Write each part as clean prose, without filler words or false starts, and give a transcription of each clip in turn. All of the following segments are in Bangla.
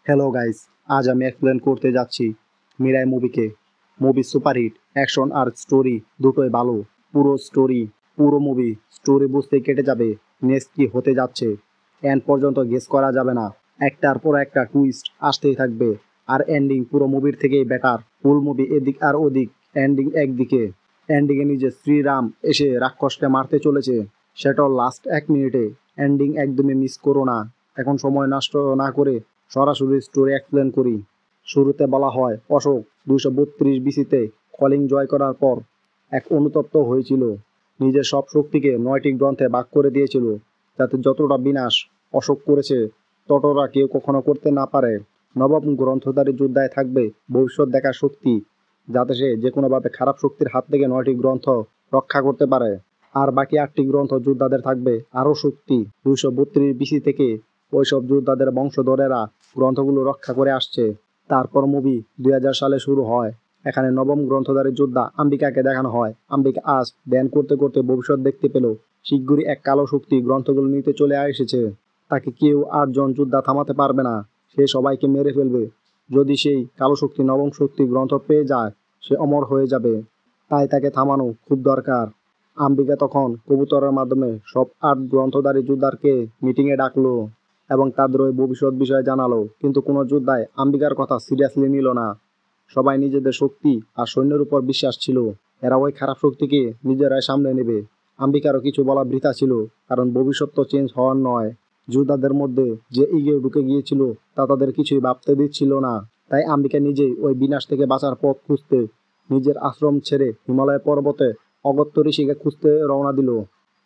হ্যালো গাইস, আজ আমি এক্সপ্লেন করতে যাচ্ছি মিরাই মুভিকে। মুভি সুপারহিট, অ্যাকশন আর স্টোরি দুটোই ভালো। পুরো স্টোরি বুঝতে কেটে যাবে নেক্সট কি হতে যাচ্ছে। এন্ড পর্যন্ত গেস করা যাবে না, একটার পর একটা টুইস্ট আসতেই থাকবে। আর এন্ডিং পুরো মুভির থেকেই বেটার। ফুল মুভি এদিক আর ওদিক, এন্ডিং একদিকে। এন্ডিংয়ে নিজে শ্রীরাম এসে রাক্ষসকে মারতে চলেছে, সেটাও লাস্ট 1 মিনিটে। এন্ডিং একদমই মিস করো না। এখন সময় নষ্ট না করে সরাসরি স্টোরি এক্সপ্লেন করি। শুরুতে বলা হয় অশোক 232 বিসিতে কলিং জয় করার পর এক অনুতপ্ত হয়েছিল। নিজের সব শক্তিকে 9টি গ্রন্থে ভাগ করে দিয়েছিল, যাতে যতটা বিনাশ অশোক করেছে ততটা কেউ কখনো করতে না পারে। নবম গ্রন্থধারী যোদ্ধায় থাকবে ভবিষ্যৎ দেখার শক্তি, যাতে সে যে কোনোভাবে খারাপ শক্তির হাত থেকে 9টি গ্রন্থ রক্ষা করতে পারে। আর বাকি 8টি গ্রন্থ যোদ্ধাদের থাকবে আরও শক্তি। 232 বিসি থেকে ওইসব যোদ্ধাদের বংশধরেরা গ্রন্থগুলো রক্ষা করে আসছে। তারপর মুভি 2000 সালে শুরু হয়। এখানে নবম গ্রন্থধারী যোদ্ধা আম্বিকাকে দেখানো হয়। আম্বিকা আজ ধ্যান করতে করতে ভবিষ্যৎ দেখতে পেল। শীঘ্রই এক কালো শক্তি গ্রন্থগুলো নিতে চলে এসেছে। তাকে কেউ 8জন যোদ্ধা থামাতে পারবে না, সে সবাইকে মেরে ফেলবে। যদি সেই কালো শক্তি নবম শক্তি গ্রন্থ পেয়ে যায়, সে অমর হয়ে যাবে। তাই তাকে থামানো খুব দরকার। আম্বিকা তখন কবুতরের মাধ্যমে সব 8 গ্রন্থধারী যোদ্ধারকে মিটিংয়ে ডাকলো এবং তাদের ওই ভবিষ্যৎ বিষয়ে জানালো। কিন্তু কোনো যোদ্ধাই আম্বিকার কথা সিরিয়াসলি নিল না। সবাই নিজেদের শক্তি আর সৈন্যের উপর বিশ্বাস ছিল, এরা ওই খারাপ শক্তিকে নিজেরাই সামনে নেবে। আম্বিকারও কিছু বলা বৃথা ছিল, কারণ ভবিষ্যৎ তো চেঞ্জ হওয়ার নয়। যোদ্ধাদের মধ্যে যে ইগে ঢুকে গিয়েছিল তা তাদের কিছুই ভাবতে দিচ্ছিল না। তাই আম্বিকা নিজেই ওই বিনাশ থেকে বাঁচার পথ খুঁজতে নিজের আশ্রম ছেড়ে হিমালয় পর্বতে অগত্য ঋষিকে খুঁজতে রওনা দিল।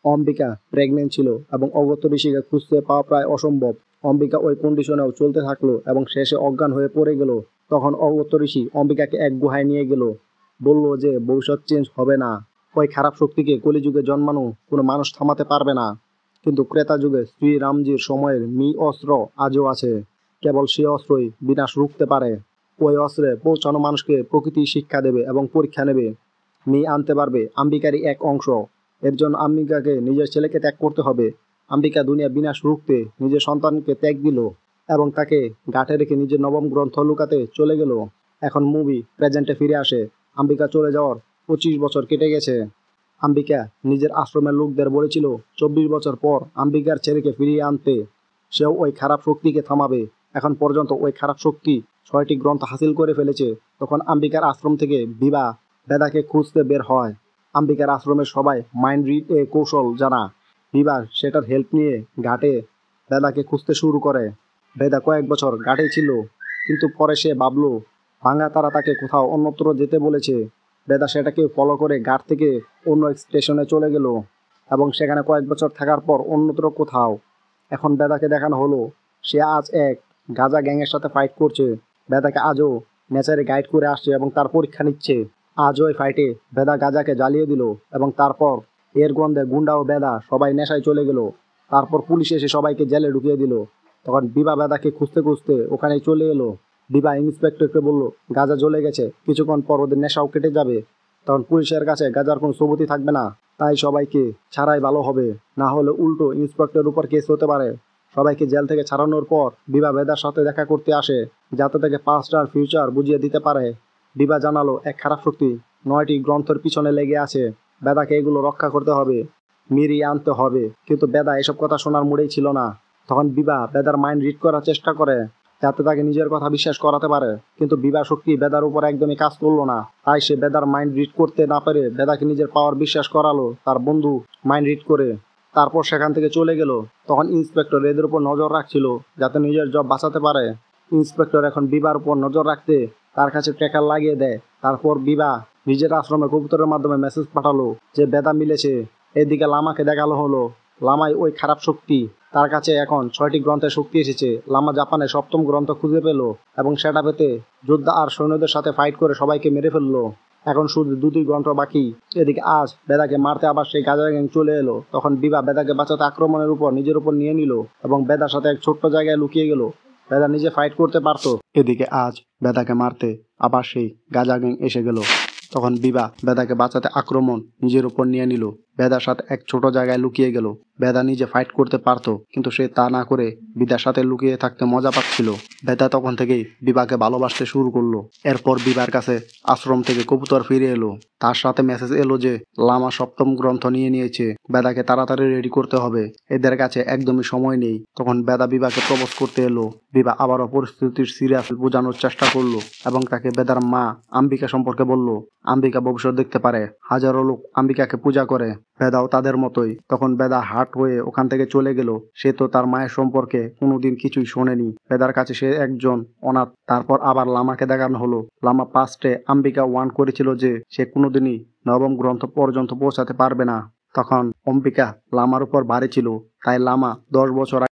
অম্বিকা প্রেগনেন্ট ছিল এবং অগত্য ঋষিকে খুঁজতে পাওয়া প্রায় অসম্ভব। অম্বিকা ওই কন্ডিশনেও চলতে থাকলো এবং শেষে অজ্ঞান হয়ে পড়ে গেল। তখন অগত্য ঋষি অম্বিকাকে এক গুহায় নিয়ে গেল, বলল যে ভবিষ্যৎ চেঞ্জ হবে না। ওই খারাপ শক্তিকে কলিযুগে জন্মানো কোনো মানুষ থামাতে পারবে না। কিন্তু ক্রেতা যুগে শ্রীরামজির সময়ের মি অস্ত্র আজও আছে। কেবল সে অস্ত্রই বিনাশ রুখতে পারে। ওই অস্ত্রে পৌঁছানো মানুষকে প্রকৃতি শিক্ষা দেবে এবং পরীক্ষা নেবে। মি আনতে পারবে আম্বিকারই এক অংশ। এর জন্য আম্বিকাকে নিজের ছেলেকে ত্যাগ করতে হবে। আম্বিকা দুনিয়া বিনাশ রুখতে নিজের সন্তানকে ত্যাগ দিল এবং তাকে গাঁটে রেখে নিজের নবম গ্রন্থ লুকাতে চলে গেল। এখন মুভি প্রেজেন্টে ফিরে আসে। আম্বিকা চলে যাওয়ার 25 বছর কেটে গেছে। আম্বিকা নিজের আশ্রমের লোকদের বলেছিল 24 বছর পর আম্বিকার ছেলেকে ফিরিয়ে আনতে। সেও ওই খারাপ শক্তিকে থামাবে। এখন পর্যন্ত ওই খারাপ শক্তি 6টি গ্রন্থ হাসিল করে ফেলেছে। তখন আম্বিকার আশ্রম থেকে বিভা বেদাকে খুঁজতে বের হয়। আম্বিকার আশ্রমের সবাই মাইন্ড রিড এ কৌশল জানা। বিভা সেটার হেল্প নিয়ে ঘাটে বেদাকে খুঁজতে শুরু করে। বেদা কয়েক বছর ঘাটেই ছিল, কিন্তু পরে সে ভাবলো ভাঙা তারা তাকে কোথাও অন্যত্র যেতে বলেছে। বেদা সেটাকে ফলো করে ঘাট থেকে অন্য এক স্টেশনে চলে গেল এবং সেখানে কয়েক বছর থাকার পর অন্যত্র কোথাও। এখন বেদাকে দেখানো হলো সে আজ এক গাঁজা গ্যাংয়ের সাথে ফাইট করছে। বেদাকে আজও নেচারে গাইড করে আসছে এবং তার পরীক্ষা নিচ্ছে। আজ ওই ফাইটে বেদা গাঁজাকে জ্বালিয়ে দিল এবং তারপর এর গন্ধে গুন্ডা ও বেদা সবাই নেশায় চলে গেল। তারপর পুলিশ এসে সবাইকে জেলে ঢুকিয়ে দিল। তখন বিভা বেদাকে খুঁজতে খুঁজতে ওখানে চলে এলো। বিভা ইন্সপেক্টরকে বলল গাঁজা জ্বলে গেছে, কিছুক্ষণ পর ওদের নেশাও কেটে যাবে। তখন পুলিশের কাছে গাঁজার কোনো সবুতি থাকবে না, তাই সবাইকে ছাড়াই ভালো হবে, না হলে উল্টো ইন্সপেক্টরের উপর কেস হতে পারে। সবাইকে জেল থেকে ছাড়ানোর পর বিভা বেদার সাথে দেখা করতে আসে, যাতে তাকে পাস্ট আর ফিউচার বুঝিয়ে দিতে পারে। বিভা জানালো এক খারাপ শক্তি 9টি গ্রন্থের পিছনে লেগে আছে, বেদাকে এগুলো রক্ষা করতে হবে, মিরিয়ে আনতে হবে। কিন্তু বেদা এসব কথা শোনার মুডেই ছিল না। তখন বিভা বেদার মাইন্ড রিড করার চেষ্টা করে, যাতে তাকে নিজের কথা বিশ্বাস করাতে পারে। কিন্তু বিভা শক্তি বেদার উপর একদমই কাজ করলো না। তাই সে বেদার মাইন্ড রিড করতে না পেরে বেদাকে নিজের পাওয়ার বিশ্বাস করালো তার বন্ধু মাইন্ড রিড করে। তারপর সেখান থেকে চলে গেল। তখন ইন্সপেক্টর এদের উপর নজর রাখছিল, যাতে নিজের জব বাঁচাতে পারে। ইন্সপেক্টর এখন বিভার উপর নজর রাখতে তার কাছে ট্র্যাকার লাগিয়ে দেয়। তারপর বিভা নিজের আশ্রমে কবুতরের মাধ্যমে মেসেজ পাঠালো যে বেদা মিলেছে। এদিকে লামাকে দেখালো হলো লামাই ওই খারাপ শক্তি। তার কাছে এখন 6টি গ্রন্থের শক্তি এসেছে। লামা জাপানে 7ম গ্রন্থ খুঁজে পেল এবং সেটা পেতে যোদ্ধা আর সৈন্যদের সাথে ফাইট করে সবাইকে মেরে ফেললো। এখন শুধু 2টি গ্রন্থ বাকি। এদিকে আজ বেদাকে মারতে আবার সেই গাজা গ্যাং চলে এলো। তখন বিভা বেদাকে বাঁচাতে আক্রমণের উপর নিজের উপর নিয়ে নিল এবং বেদার সাথে এক ছোট্ট জায়গায় লুকিয়ে গেল। বেদা নিজে ফাইট করতে পারতো। এদিকে আজ বেদাকে মারতে আবার সেই গাজা গ্যাং এসে গেল। তখন বিভা বেদাকে বাঁচাতে আক্রমণ নিজের উপর নিয়ে নিল। বেদার সাথে এক ছোট জায়গায় লুকিয়ে গেল। বেদা নিজে ফাইট করতে পারতো, কিন্তু সে তা না করে বিদার সাথে লুকিয়ে থাকতে মজা পাচ্ছিল। বেদা তখন থেকেই বিবাকে ভালোবাসতে শুরু করলো। এরপর বিবার কাছে আশ্রম থেকে কবুতর ফিরে এলো। তার সাথে মেসেজ এলো যে লামা সপ্তম গ্রন্থ নিয়ে নিয়েছে, বেদাকে তাড়াতাড়ি রেডি করতে হবে, এদের কাছে একদমই সময় নেই। তখন বেদা বিবাকে প্রপোজ করতে এলো। বিবা আবারও পরিস্থিতির সিরিয়াস বোঝানোর চেষ্টা করলো এবং তাকে বেদার মা আম্বিকা সম্পর্কে বলল। আম্বিকা ভবিষ্যৎ দেখতে পারে, হাজারো লোক আম্বিকাকে পূজা করে, বেদাও তাদের মতোই। তখন বেদা হার্ট হয়ে ওখান থেকে চলে গেল। সে তো তার মায়ের সম্পর্কে কোনোদিন কিছুই শোনেনি। বেদার কাছে সে একজন অনাথ। তারপর আবার লামাকে দেখানো হলো। লামা পাস্টে আম্বিকা ওয়ার্ন করেছিল যে সে কোনোদিনই নবম গ্রন্থ পর্যন্ত পৌঁছাতে পারবে না। তখন অম্বিকা লামার উপর ভারী ছিল, তাই লামা 10 বছর